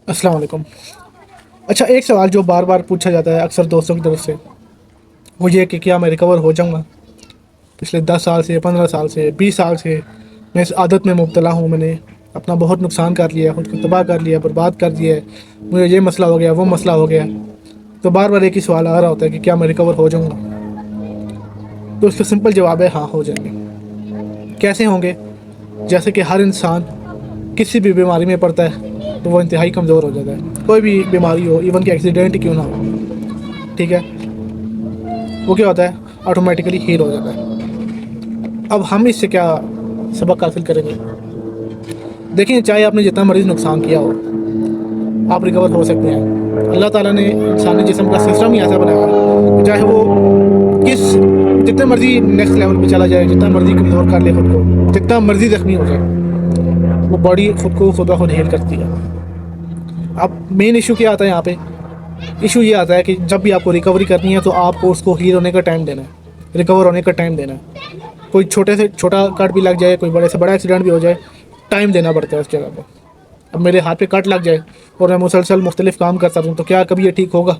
अस्सलाम वालेकुम। अच्छा, एक सवाल जो बार बार पूछा जाता है अक्सर दोस्तों की तरफ से, वो ये कि क्या मैं रिकवर हो जाऊंगा। पिछले 10 साल से, 15 साल से, 20 साल से मैं इस आदत में मुब्तला हूँ। मैंने अपना बहुत नुकसान कर लिया, खुद को तबाह कर लिया, बर्बाद कर दिया है। मुझे ये मसला हो गया, वो मसला हो गया। तो बार बार एक ही सवाल आ रहा होता है कि क्या मैं रिकवर हो जाऊंगा। तो उसका सिंपल जवाब है हाँ, हो जाएंगे। कैसे होंगे? जैसे कि हर इंसान किसी भी बीमारी में पड़ता है तो वो इंतहाई कमज़ोर हो जाता है। कोई भी बीमारी हो, इवन कि एक्सीडेंट ही क्यों ना हो, ठीक है, वो क्या होता है, ऑटोमेटिकली हील हो जाता है। अब हम इससे क्या सबक हासिल करेंगे? देखिए, चाहे आपने जितना मरीज़ नुकसान किया हो, आप रिकवर हो सकते हैं। अल्लाह ताला ने इंसानी जिस्म का सिस्टम ही ऐसा बनाया है, चाहे वो किस जितने मर्जी नेक्स्ट लेवल पे चला जाए, जितना मर्जी कमज़ोर कर ले खुद को, जितना मर्जी जख्मी हो जाए, वो बॉडी खुद ब खुद हील करती है। अब मेन इशू क्या आता है यहाँ पे? इशू ये आता है कि जब भी आपको रिकवरी करनी है तो आपको उसको हील होने का टाइम देना है, रिकवर होने का टाइम देना है। कोई छोटे से छोटा कट भी लग जाए, कोई बड़े से बड़ा एक्सीडेंट भी हो जाए, टाइम देना पड़ता है उस जगह पर। अब मेरे हाथ पे कट लग जाए और मैं मुसलसल मुख्तलिफ काम करता रहूँ तो क्या कभी ये ठीक होगा?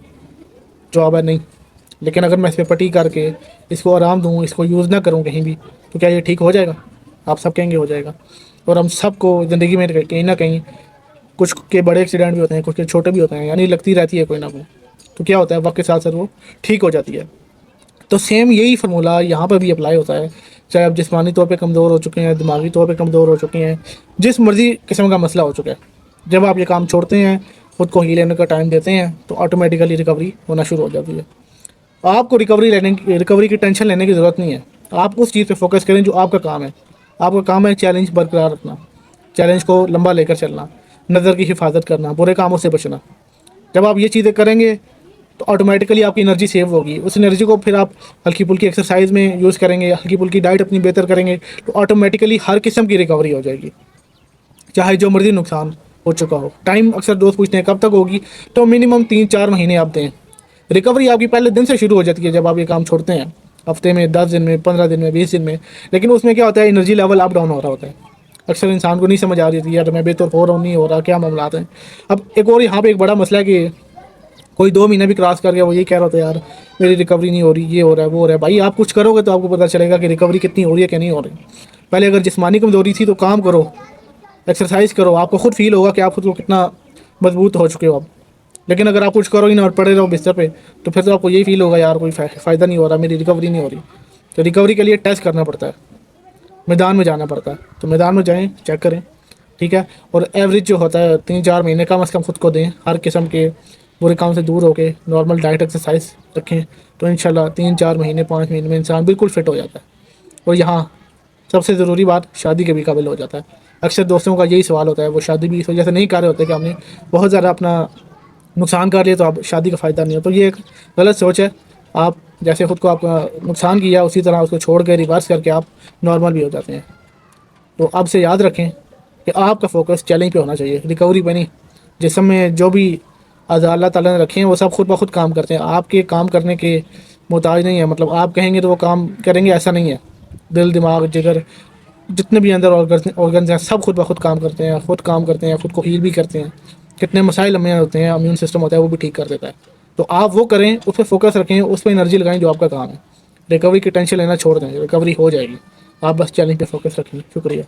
जवाब है नहीं। लेकिन अगर मैं इस पर पट्टी करके इसको आराम दूँ, इसको यूज़ ना करूँ कहीं भी, तो क्या ये ठीक हो जाएगा? आप सब कहेंगे हो जाएगा। और हम सबको ज़िंदगी में कहीं ना कहीं कुछ के बड़े एक्सीडेंट भी होते हैं, कुछ के छोटे भी होते हैं, यानी लगती रहती है कोई ना कोई। तो क्या होता है, वक्त के साथ साथ वो ठीक हो जाती है। तो सेम यही फार्मूला यहाँ पर भी अप्लाई होता है। चाहे आप जिस्मानी तौर पे कमज़ोर हो चुके हैं, दिमागी तौर पे कमज़ोर हो चुके हैं, जिस मर्ज़ी किस्म का मसला हो चुका है, जब आप ये काम छोड़ते हैं, ख़ुद को हील लेने का टाइम देते हैं, तो ऑटोमेटिकली रिकवरी होना शुरू हो जाती है। आपको रिकवरी की टेंशन लेने की ज़रूरत नहीं है। आप उस चीज़ पे फोकस करें जो आपका काम है। आपका काम है चैलेंज बरकरार रखना, चैलेंज को लंबा लेकर चलना, नज़र की हिफाजत करना, बुरे कामों से बचना। जब आप ये चीज़ें करेंगे तो ऑटोमेटिकली आपकी एनर्जी सेव होगी। उस एनर्जी को फिर आप हल्की फुल्की एक्सरसाइज में यूज़ करेंगे, हल्की फुल्की डाइट अपनी बेहतर करेंगे, तो ऑटोमेटिकली हर किस्म की रिकवरी हो जाएगी, चाहे जो मर्जी नुकसान हो चुका हो। टाइम अक्सर दोस्त पूछते हैं कब तक होगी, तो मिनिमम 3-4 महीने आप दें। रिकवरी आपकी पहले दिन से शुरू हो जाती है जब आप ये काम छोड़ते हैं, हफ्ते में, 10 दिन में, 15 दिन में, 20 दिन में। लेकिन उसमें क्या होता है, एनर्जी लेवल अप डाउन हो रहा होता है। अक्सर इंसान को नहीं समझ आ रही थी यार मैं बेहतर हो रहा हूँ, नहीं हो रहा, क्या मामला हैं। अब एक और यहाँ पे एक बड़ा मसला है कि कोई 2 महीने भी क्रॉस कर गया, वो ये कह रहा होता है यार मेरी रिकवरी नहीं हो रही, ये हो रहा है, वो हो रहा है। भाई, आप कुछ करोगे तो आपको पता चलेगा कि रिकवरी कितनी हो रही है, क्या नहीं हो रही। पहले अगर जिस्मानी कमज़ोरी थी तो काम करो, एक्सरसाइज करो, आपको खुद फील होगा कि आप खुद को कितना मजबूत हो चुके हो अब। लेकिन अगर आप कुछ करो ही ना और पड़े रहो बिस्तर पे, तो फिर तो आपको यही फील होगा यार कोई फ़ायदा नहीं हो रहा, मेरी रिकवरी नहीं हो रही। तो रिकवरी के लिए टेस्ट करना पड़ता है, मैदान में जाना पड़ता है। तो मैदान में जाएँ, चेक करें, ठीक है। और एवरेज जो होता है 3-4 महीने कम अज़ कम खुद को दें, हर किस्म के बुरे काम से दूर होकर नॉर्मल डाइट एक्सरसाइज रखें, तो इंशाल्लाह 3-4 महीने, 5 महीने में इंसान बिल्कुल फिट हो जाता है। और यहाँ सबसे ज़रूरी बात, शादी के भी काबिल हो जाता है। अक्सर दोस्तों का यही सवाल होता है, वो शादी भी इस वजह से नहीं कर रहे होते कि हमने बहुत ज़्यादा अपना नुकसान कर लिया तो अब शादी का फ़ायदा नहीं है। तो ये एक गलत सोच है। आप जैसे ख़ुद को आपका नुकसान किया, उसी तरह उसको छोड़ के रिवर्स करके आप नॉर्मल भी हो जाते हैं। तो अब से याद रखें कि आपका फोकस चैलेंज पे होना चाहिए, रिकवरी पे नहीं। जिस्म में जो भी अल्लाह ताला ने रखे हैं वो सब खुद ब खुद काम करते हैं, आपके काम करने के मोहताज नहीं है। मतलब आप कहेंगे तो वो काम करेंगे, ऐसा नहीं है। दिल, दिमाग, जिगर, जितने भी अंदर ऑर्गन्स हैं, सब खुद ब खुद काम करते हैं, खुद काम करते हैं, खुद को हील भी करते हैं। कितने मसाइल हमें होते हैं, इम्यून सिस्टम होता है, वो भी ठीक कर देता है। तो आप वो करें, उस पर फोकस रखें, उस पर एनर्जी लगाएं जो आपका काम है। रिकवरी की टेंशन लेना छोड़ दें, रिकवरी हो जाएगी। आप बस चैलेंज पे फोकस रखें। शुक्रिया।